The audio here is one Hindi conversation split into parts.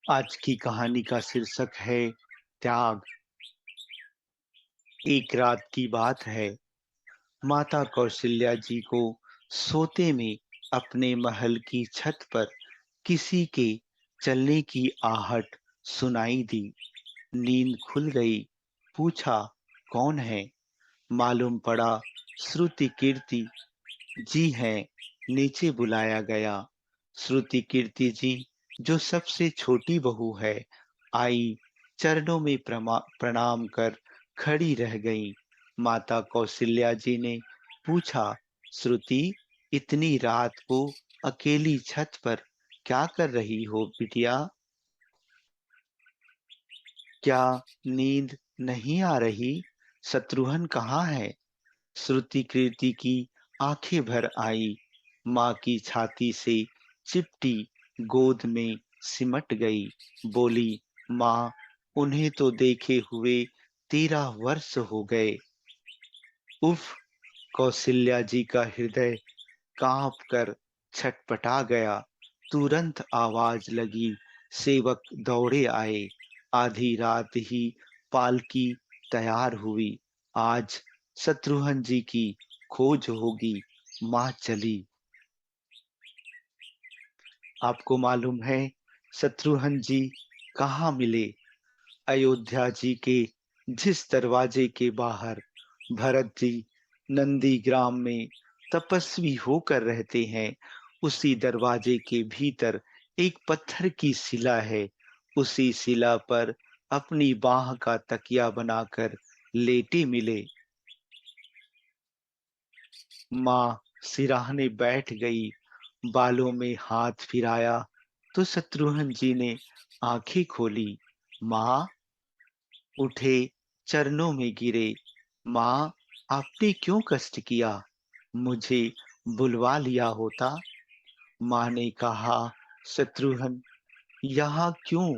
आज की कहानी का शीर्षक है त्याग। एक रात की बात है। माता कौशल्या जी को सोते में अपने महल की छत पर किसी के चलने की आहट सुनाई दी। नींद खुल गई। पूछा, कौन है? मालूम पड़ा श्रुति कीर्ति जी हैं। नीचे बुलाया गया। श्रुति कीर्ति जी, जो सबसे छोटी बहू है, आई। चरणों में प्रणाम कर खड़ी रह गई। माता कौशल्या जी ने पूछा, श्रुति, इतनी रात को अकेली छत पर क्या कर रही हो बिटिया? क्या नींद नहीं आ रही? शत्रुघ्न कहाँ है? श्रुति कीर्ति की आंखें भर आई। माँ की छाती से चिपटी गोद में सिमट गई। बोली, माँ, उन्हें तो देखे हुए 13 वर्ष हो गए। उफ! कौशल्या जी का हृदय कांप कर छटपटा गया। तुरंत आवाज लगी। सेवक दौड़े आए। आधी रात ही पालकी तैयार हुई। आज शत्रुघ्न जी की खोज होगी। माँ चली। आपको मालूम है शत्रुघ्न जी कहाँ मिले? अयोध्या जी के जिस दरवाजे के बाहर भरत जी नंदी ग्राम में तपस्वी होकर रहते हैं, उसी दरवाजे के भीतर एक पत्थर की शिला है। उसी शिला पर अपनी बाह का तकिया बनाकर लेटे मिले। माँ सिराहने बैठ गई। बालों में हाथ फिराया तो शत्रुघ्न जी ने आंखें खोली। माँ उठे, चरणों में गिरे। माँ, आपने क्यों कष्ट किया? मुझे बुलवा लिया होता। माँ ने कहा, शत्रुघ्न, यहाँ क्यों?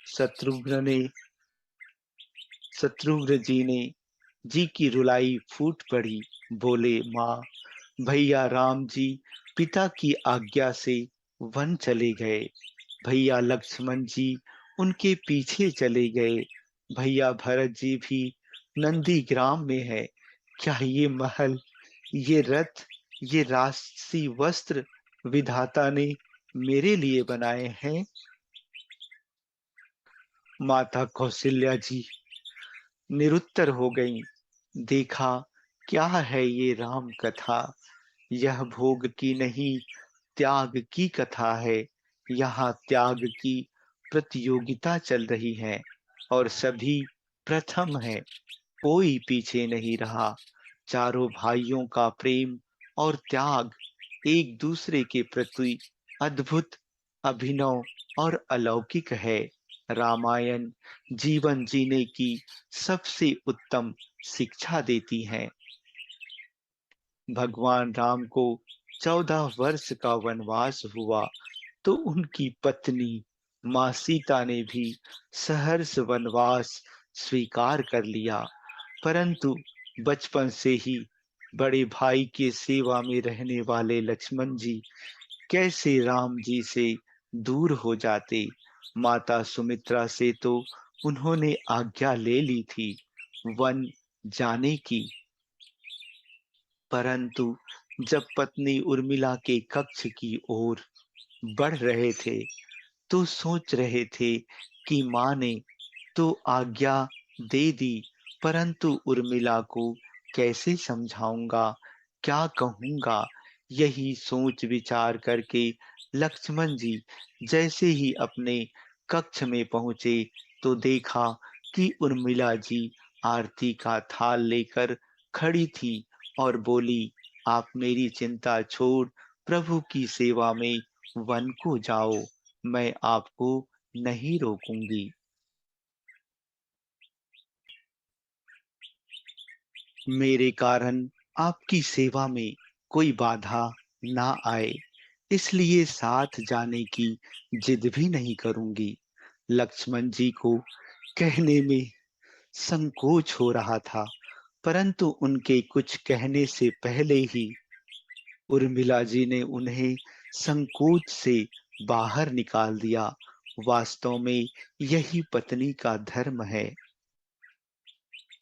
शत्रुघ्न ने शत्रुघ्न जी की रुलाई फूट पड़ी। बोले, माँ, भैया राम जी पिता की आज्ञा से वन चले गए। भैया लक्ष्मण जी उनके पीछे चले गए। भैया भरत जी भी नंदीग्राम में है। क्या ये महल, ये रथ, ये राशि वस्त्र विधाता ने मेरे लिए बनाए हैं? माता कौशल्या जी निरुत्तर हो गईं। देखा, क्या है ये राम कथा? यह भोग की नहीं, त्याग की कथा है। यहाँ त्याग की प्रतियोगिता चल रही है और सभी प्रथम है। कोई पीछे नहीं रहा। चारों भाइयों का प्रेम और त्याग एक दूसरे के प्रति अद्भुत, अभिनव और अलौकिक है। रामायण जीवन जीने की सबसे उत्तम शिक्षा देती है। भगवान राम को 14 वर्ष का वनवास हुआ तो उनकी पत्नी मां सीता ने भी सहर्ष वनवास स्वीकार कर लिया। परंतु बचपन से ही बड़े भाई के सेवा में रहने वाले लक्ष्मण जी कैसे राम जी से दूर हो जाते? माता सुमित्रा से तो उन्होंने आज्ञा ले ली थी वन जाने की। परंतु जब पत्नी उर्मिला के कक्ष की ओर बढ़ रहे थे तो सोच रहे थे कि माँ ने तो आज्ञा दे दी, परंतु उर्मिला को कैसे समझाऊंगा, क्या कहूंगा? यही सोच विचार करके लक्ष्मण जी जैसे ही अपने कक्ष में पहुंचे तो देखा कि उर्मिला जी आरती का थाल लेकर खड़ी थी और बोली, आप मेरी चिंता छोड़ प्रभु की सेवा में वन को जाओ। मैं आपको नहीं रोकूंगी। मेरे कारण आपकी सेवा में कोई बाधा ना आए, इसलिए साथ जाने की जिद भी नहीं करूंगी। लक्ष्मण जी को कहने में संकोच हो रहा था, परंतु उनके कुछ कहने से पहले ही उर्मिला जी ने उन्हें संकोच से बाहर निकाल दिया। वास्तव में यही पत्नी का धर्म है।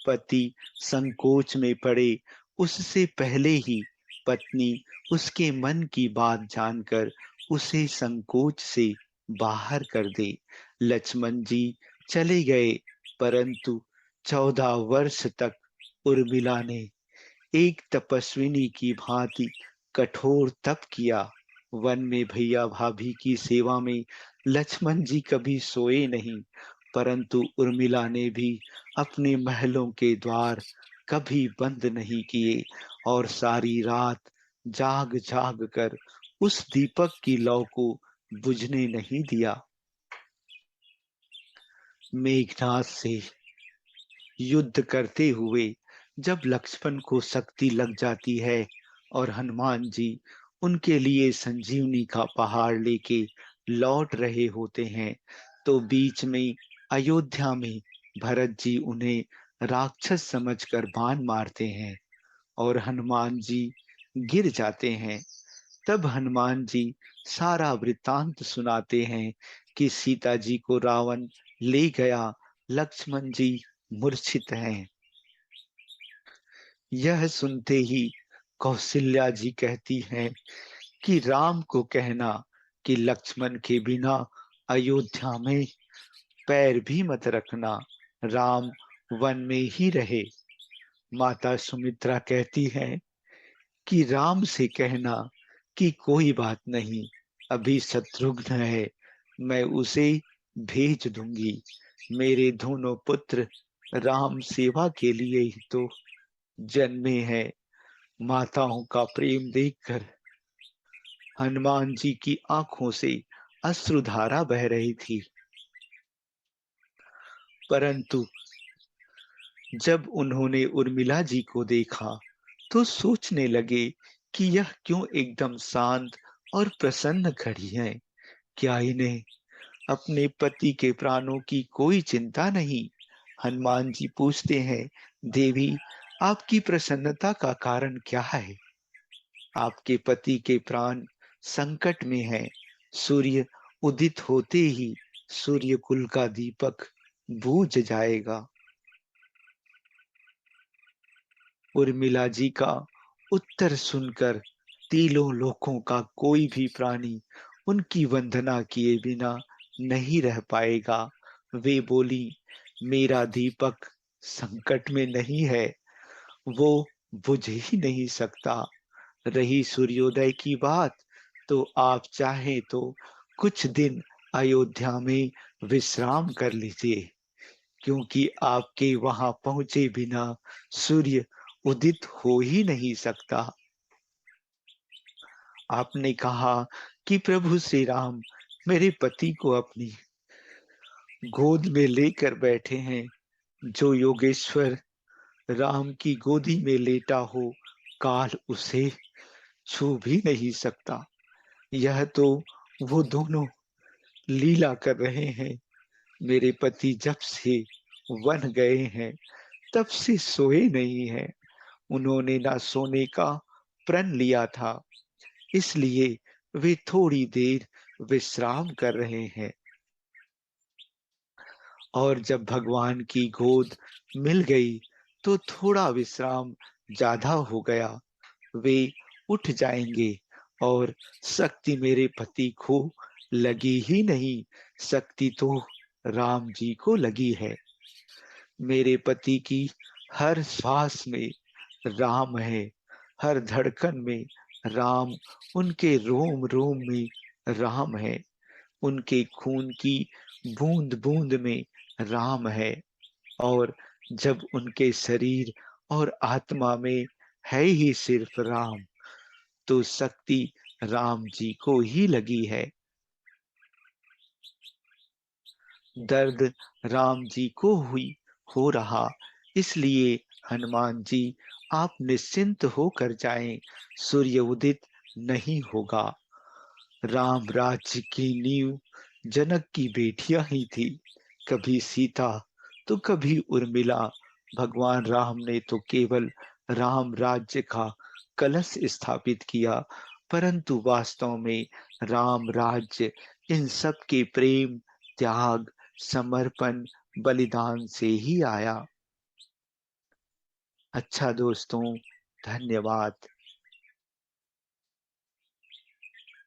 पति संकोच में पड़े उससे पहले ही पत्नी उसके मन की बात जानकर उसे संकोच से बाहर कर दे। लक्ष्मण जी चले गए, परंतु 14 वर्ष तक उर्मिला ने एक तपस्विनी की भांति कठोर तप किया। वन में भैया भाभी की सेवा में लक्ष्मण जी कभी सोए नहीं, परंतु उर्मिला ने भी अपने महलों के द्वार कभी बंद नहीं किए और सारी रात जाग जाग कर उस दीपक की लौ को बुझने नहीं दिया। मेघनाद से युद्ध करते हुए जब लक्ष्मण को शक्ति लग जाती है और हनुमान जी उनके लिए संजीवनी का पहाड़ लेके लौट रहे होते हैं, तो बीच में अयोध्या में भरत जी उन्हें राक्षस समझकर बाण मारते हैं और हनुमान जी गिर जाते हैं। तब हनुमान जी सारा वृतांत सुनाते हैं कि सीता जी को रावण ले गया, लक्ष्मण जी मूर्छित हैं। यह सुनते ही कौशल्या जी कहती हैं कि राम को कहना कि लक्ष्मण के बिना अयोध्या में पैर भी मत रखना, राम वन में ही रहे। माता सुमित्रा कहती हैं कि राम से कहना कि कोई बात नहीं, अभी शत्रुघ्न है, मैं उसे भेज दूंगी। मेरे दोनों पुत्र राम सेवा के लिए ही तो जन्मे हैं। माताओं का प्रेम देखकर हनुमान जी की आंखों से अश्रुधारा बह रही थी, परंतु जब उन्होंने उर्मिला जी को देखा तो सोचने लगे कि यह क्यों एकदम शांत और प्रसन्न खड़ी हैं। क्या इन्हें अपने पति के प्राणों की कोई चिंता नहीं? हनुमान जी पूछते हैं, देवी आपकी प्रसन्नता का कारण क्या है? आपके पति के प्राण संकट में हैं। सूर्य उदित होते ही सूर्य कुल का दीपक बुझ जाएगा। उर्मिला जी का उत्तर सुनकर तीनों लोकों का कोई भी प्राणी उनकी वंदना किए बिना नहीं रह पाएगा। वे बोली, मेरा दीपक संकट में नहीं है, वो बुझ ही नहीं सकता। रही सूर्योदय की बात, तो आप चाहें तो कुछ दिन अयोध्या में विश्राम कर लीजिए, क्योंकि आपके वहां पहुंचे बिना सूर्य उदित हो ही नहीं सकता। आपने कहा कि प्रभु श्री राम मेरे पति को अपनी गोद में लेकर बैठे हैं। जो योगेश्वर राम की गोदी में लेटा हो, काल उसे छू भी नहीं सकता। यह तो वो दोनों लीला कर रहे हैं। मेरे पति जब से वन गए हैं तब से सोए नहीं हैं। उन्होंने ना सोने का प्रण लिया था, इसलिए वे थोड़ी देर विश्राम कर रहे हैं। और जब भगवान की गोद मिल गई तो थोड़ा विश्राम ज्यादा हो गया। वे उठ जाएंगे और शक्ति मेरे पति को लगी ही नहीं, शक्ति तो राम जी को लगी है। मेरे पति की हर श्वास में राम है, हर धड़कन में राम, उनके रोम रोम में राम है, उनके खून की बूंद बूंद में राम है। और जब उनके शरीर और आत्मा में है ही सिर्फ राम, तो शक्ति राम जी को ही लगी है। दर्द राम जी को हुई हो रहा, इसलिए हनुमान जी आप निश्चिंत होकर जाएं, सूर्य उदित नहीं होगा। राम राज्य की नींव जनक की बेटियां ही थी, कभी सीता तो कभी उर्मिला। भगवान राम ने तो केवल राम राज्य का कलश स्थापित किया, परंतु वास्तव में राम राज्य इन सब के प्रेम, त्याग, समर्पण, बलिदान से ही आया। अच्छा दोस्तों, धन्यवाद।